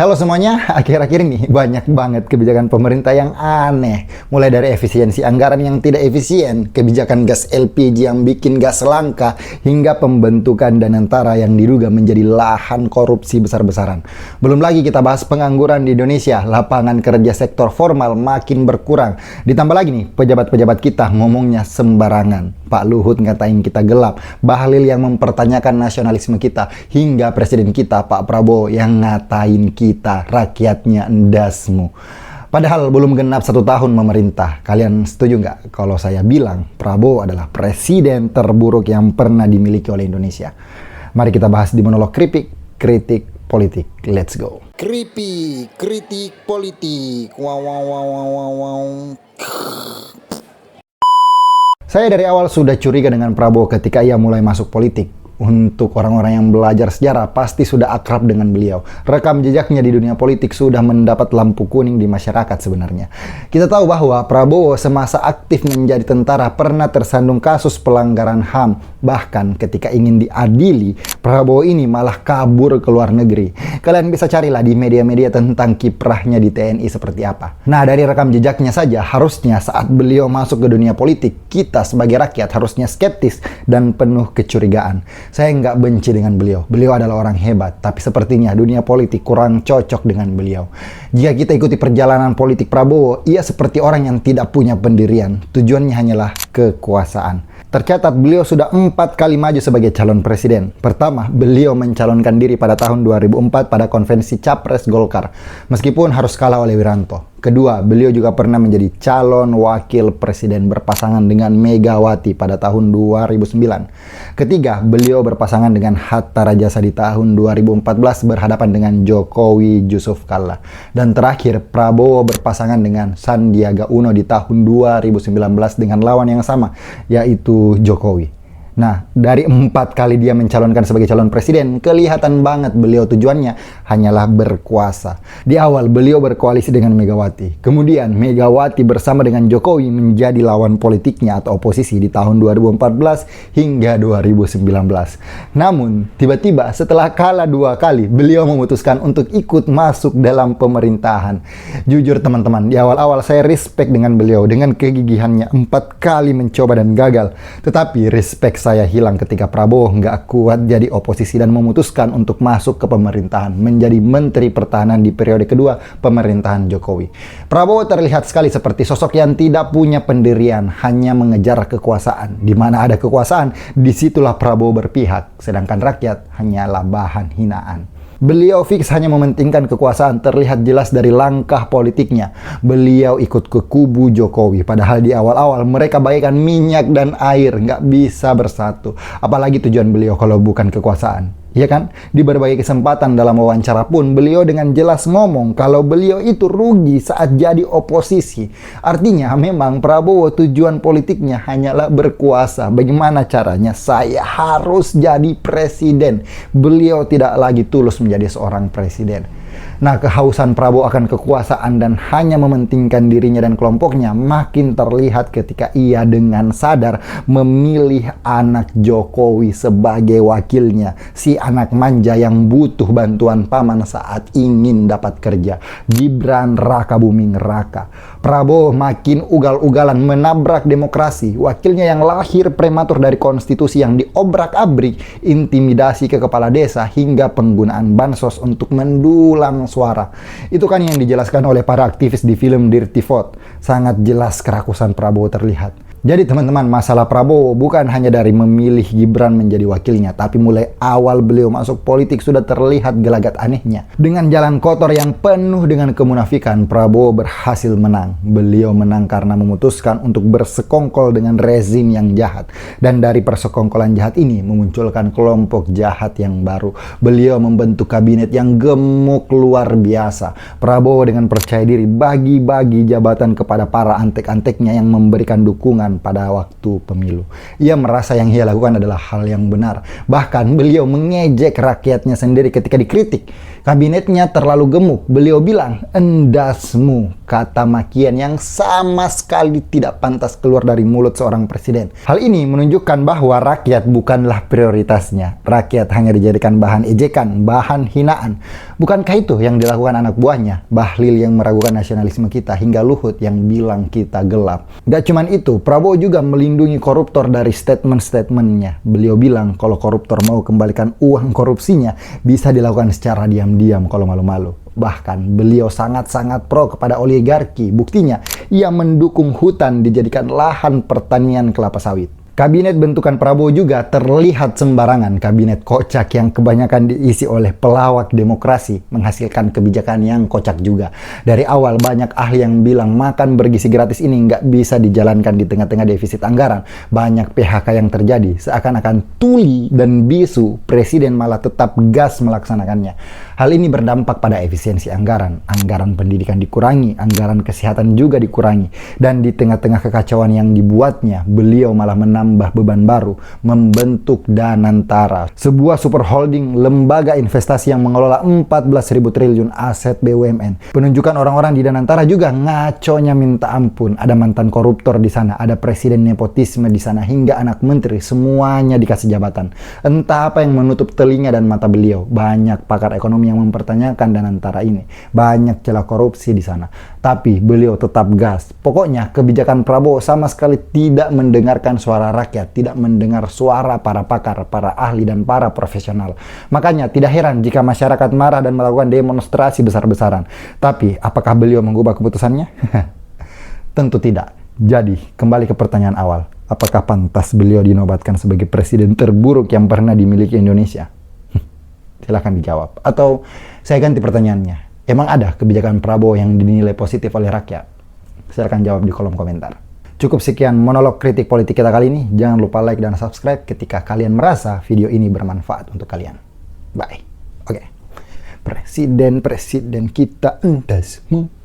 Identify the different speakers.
Speaker 1: Halo semuanya, akhir-akhir ini banyak banget kebijakan pemerintah yang aneh. Mulai dari efisiensi anggaran yang tidak efisien, kebijakan gas LPG yang bikin gas langka, hingga pembentukan Danantara yang diduga menjadi lahan korupsi besar-besaran. Belum lagi kita bahas pengangguran di Indonesia, lapangan kerja sektor formal makin berkurang. Ditambah lagi nih, pejabat-pejabat kita ngomongnya sembarangan. Pak Luhut ngatain kita gelap, Bahlil yang mempertanyakan nasionalisme kita, hingga presiden kita Pak Prabowo yang ngatain kita rakyatnya endasmu. Padahal belum genap 1 tahun memerintah. Kalian setuju nggak kalau saya bilang Prabowo adalah presiden terburuk yang pernah dimiliki oleh Indonesia? Mari kita bahas di monolog kritik politik. Let's go. Kritik politik. Wow. Saya dari awal sudah curiga dengan Prabowo ketika ia mulai masuk politik. Untuk orang-orang yang belajar sejarah, pasti sudah akrab dengan beliau. Rekam jejaknya di dunia politik sudah mendapat lampu kuning di masyarakat sebenarnya. Kita tahu bahwa Prabowo semasa aktif menjadi tentara pernah tersandung kasus pelanggaran HAM. Bahkan ketika ingin diadili, Prabowo ini malah kabur ke luar negeri. Kalian bisa carilah di media-media tentang kiprahnya di TNI seperti apa. Nah, dari rekam jejaknya saja, harusnya saat beliau masuk ke dunia politik, kita sebagai rakyat harusnya skeptis dan penuh kecurigaan. Saya nggak benci dengan beliau. Beliau adalah orang hebat, tapi sepertinya dunia politik kurang cocok dengan beliau. Jika kita ikuti perjalanan politik Prabowo, ia seperti orang yang tidak punya pendirian. Tujuannya hanyalah kekuasaan. Tercatat beliau sudah 4 kali maju sebagai calon presiden. Pertama, beliau mencalonkan diri pada tahun 2004 pada konvensi Capres Golkar, meskipun harus kalah oleh Wiranto. Kedua, beliau juga pernah menjadi calon wakil presiden berpasangan dengan Megawati pada tahun 2009. Ketiga, beliau berpasangan dengan Hatta Rajasa di tahun 2014 berhadapan dengan Jokowi Yusuf Kalla. Dan terakhir, Prabowo berpasangan dengan Sandiaga Uno di tahun 2019 dengan lawan yang sama, yaitu Jokowi. Nah, dari 4 kali dia mencalonkan sebagai calon presiden, kelihatan banget beliau tujuannya hanyalah berkuasa. Di awal beliau berkoalisi dengan Megawati. Kemudian Megawati bersama dengan Jokowi menjadi lawan politiknya atau oposisi di tahun 2014 hingga 2019. Namun, tiba-tiba setelah kalah 2 kali, beliau memutuskan untuk ikut masuk dalam pemerintahan. Jujur teman-teman, di awal-awal saya respect dengan beliau dengan kegigihannya 4 kali mencoba dan gagal. Tetapi respect saya hilang ketika Prabowo nggak kuat jadi oposisi dan memutuskan untuk masuk ke pemerintahan, menjadi Menteri Pertahanan di periode kedua pemerintahan Jokowi. Prabowo terlihat sekali seperti sosok yang tidak punya pendirian, hanya mengejar kekuasaan. Di mana ada kekuasaan, disitulah Prabowo berpihak, sedangkan rakyat hanyalah bahan hinaan. Beliau fix hanya mementingkan kekuasaan, terlihat jelas dari langkah politiknya. Beliau ikut ke kubu Jokowi, padahal di awal-awal mereka bagaikan minyak dan air, nggak bisa bersatu. Apalagi tujuan beliau kalau bukan kekuasaan. Iya kan? Di berbagai kesempatan dalam wawancara pun beliau dengan jelas ngomong kalau beliau itu rugi saat jadi oposisi. Artinya memang Prabowo tujuan politiknya hanyalah berkuasa. Bagaimana caranya? Saya harus jadi presiden. Beliau tidak lagi tulus menjadi seorang presiden. Nah, kehausan Prabowo akan kekuasaan dan hanya mementingkan dirinya dan kelompoknya makin terlihat ketika ia dengan sadar memilih anak Jokowi sebagai wakilnya. Si anak manja yang butuh bantuan paman saat ingin dapat kerja. Gibran Raka Buming Raka. Prabowo makin ugal-ugalan menabrak demokrasi. Wakilnya yang lahir prematur dari konstitusi yang diobrak-abrik, intimidasi ke kepala desa hingga penggunaan bansos untuk mendulang suara. Itu kan yang dijelaskan oleh para aktivis di film Dirty Vote. Sangat jelas kerakusan Prabowo terlihat. Jadi teman-teman, masalah Prabowo bukan hanya dari memilih Gibran menjadi wakilnya, tapi mulai awal beliau masuk politik sudah terlihat gelagat anehnya. Dengan jalan kotor yang penuh dengan kemunafikan, Prabowo berhasil menang. Beliau menang karena memutuskan untuk bersekongkol dengan rezim yang jahat. Dan dari persekongkolan jahat ini memunculkan kelompok jahat yang baru. Beliau membentuk kabinet yang gemuk luar biasa. Prabowo dengan percaya diri bagi-bagi jabatan kepada para antek-anteknya yang memberikan dukungan dilakukan pada waktu pemilu. Ia merasa yang ia lakukan adalah hal yang benar. Bahkan beliau mengejek rakyatnya sendiri ketika dikritik. Kabinetnya terlalu gemuk. Beliau bilang, "Endasmu," kata makian yang sama sekali tidak pantas keluar dari mulut seorang presiden. Hal ini menunjukkan bahwa rakyat bukanlah prioritasnya. Rakyat hanya dijadikan bahan ejekan, bahan hinaan. Bukankah itu yang dilakukan anak buahnya? Bahlil yang meragukan nasionalisme kita, hingga Luhut yang bilang kita gelap. Gak cuman itu, Prabowo juga melindungi koruptor dari statement-statementnya. Beliau bilang kalau koruptor mau kembalikan uang korupsinya, bisa dilakukan secara diam-diam kalau malu-malu. Bahkan beliau sangat-sangat pro kepada oligarki. Buktinya, ia mendukung hutan dijadikan lahan pertanian kelapa sawit. Kabinet bentukan Prabowo juga terlihat sembarangan. Kabinet kocak yang kebanyakan diisi oleh pelawak demokrasi menghasilkan kebijakan yang kocak juga. Dari awal banyak ahli yang bilang makan bergizi gratis ini nggak bisa dijalankan di tengah-tengah defisit anggaran. Banyak PHK yang terjadi, seakan-akan tuli dan bisu, presiden malah tetap gas melaksanakannya. Hal ini berdampak pada efisiensi anggaran. Anggaran pendidikan dikurangi, anggaran kesehatan juga dikurangi. Dan di tengah-tengah kekacauan yang dibuatnya, beliau malah menambah beban baru, membentuk Danantara, sebuah super holding lembaga investasi yang mengelola 14.000 triliun aset BUMN. Penunjukan orang-orang di Danantara juga ngaconya minta ampun. Ada mantan koruptor di sana, ada presiden nepotisme di sana, hingga anak menteri semuanya dikasih jabatan. Entah apa yang menutup telinga dan mata beliau. Banyak pakar ekonomi yang mempertanyakan Danantara ini. Banyak celah korupsi di sana. Tapi beliau tetap gas. Pokoknya kebijakan Prabowo sama sekali tidak mendengarkan suara rakyat, tidak mendengar suara para pakar, para ahli, dan para profesional. Makanya tidak heran jika masyarakat marah dan melakukan demonstrasi besar-besaran. Tapi apakah beliau mengubah keputusannya? Tentu tidak. Jadi kembali ke pertanyaan awal. Apakah pantas beliau dinobatkan sebagai presiden terburuk yang pernah dimiliki Indonesia? Silahkan dijawab. Atau saya ganti pertanyaannya. Emang ada kebijakan Prabowo yang dinilai positif oleh rakyat? Silahkan jawab di kolom komentar. Cukup sekian monolog kritik politik kita kali ini. Jangan lupa like dan subscribe ketika kalian merasa video ini bermanfaat untuk kalian. Bye. Oke. Presiden kita endasmu.